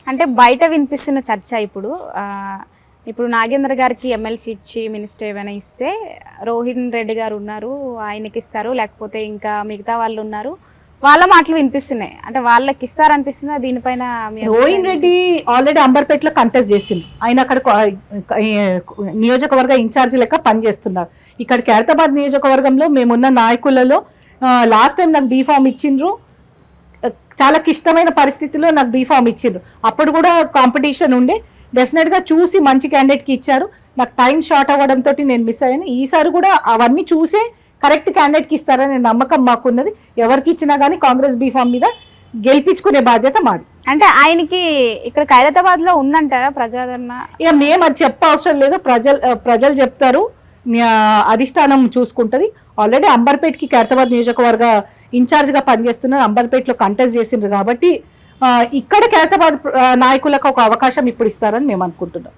అంటే బయట వినిపిస్తున్న చర్చ ఇప్పుడు ఇప్పుడు నాగేంద్ర గారికి ఎమ్మెల్సీ ఇచ్చి మినిస్టర్ ఏమైనా ఇస్తే రోహిణ్ రెడ్డి గారు ఉన్నారు ఆయనకి ఇస్తారు, లేకపోతే ఇంకా మిగతా వాళ్ళు ఉన్నారు వాళ్ళ మాటలు వినిపిస్తున్నాయి. అంటే వాళ్ళకి ఇస్తారనిపిస్తుందా దీనిపైన? రోహిణ్ రెడ్డి ఆల్రెడీ అంబర్పేటలో కంటెస్ట్ చేసిండు, ఆయన అక్కడ నియోజకవర్గ ఇన్ఛార్జి లెక్క పనిచేస్తున్నారు. ఇక్కడ ఖైరతాబాద్ నియోజకవర్గంలో మేమున్న నాయకులలో లాస్ట్ టైం నాకు బీఫామ్ ఇచ్చిండ్రు, చాలా క్లిష్టమైన పరిస్థితిలో నాకు బీఫామ్ ఇచ్చిండ్రు. అప్పుడు కూడా కాంపిటీషన్ ఉండే, డెఫినెట్గా చూసి మంచి క్యాండిడేట్కి ఇచ్చారు. నాకు టైం షార్ట్ అవ్వడంతో నేను మిస్ అయ్యాను. ఈసారి కూడా అవన్నీ చూసే కరెక్ట్ క్యాండిడేట్కి ఇస్తారనే నమ్మకం మాకున్నది. ఎవరికి ఇచ్చినా కానీ కాంగ్రెస్ బీఫామ్ మీద గెలిపించుకునే బాధ్యత మాది. అంటే ఆయనకి ఇక్కడ ఖైరతాబాద్లో ఉందంటారా ప్రజాదరణ? ఇక మేము అది చెప్పవసరం లేదు, ప్రజలు చెప్తారు, అధిష్టానం చూసుకుంటుంది. ఆల్రెడీ అంబర్పేట్కి ఖైరతాబాద్ నియోజకవర్గ ఇన్ఛార్జ్గా పనిచేస్తున్నారు, అంబర్పేటలో కంటెస్ట్ చేసిండ్రు కాబట్టి ఇక్కడ ఖైరతాబాద్ నాయకులకు ఒక అవకాశం ఇప్పుడు ఇస్తారని మేము అనుకుంటున్నాం.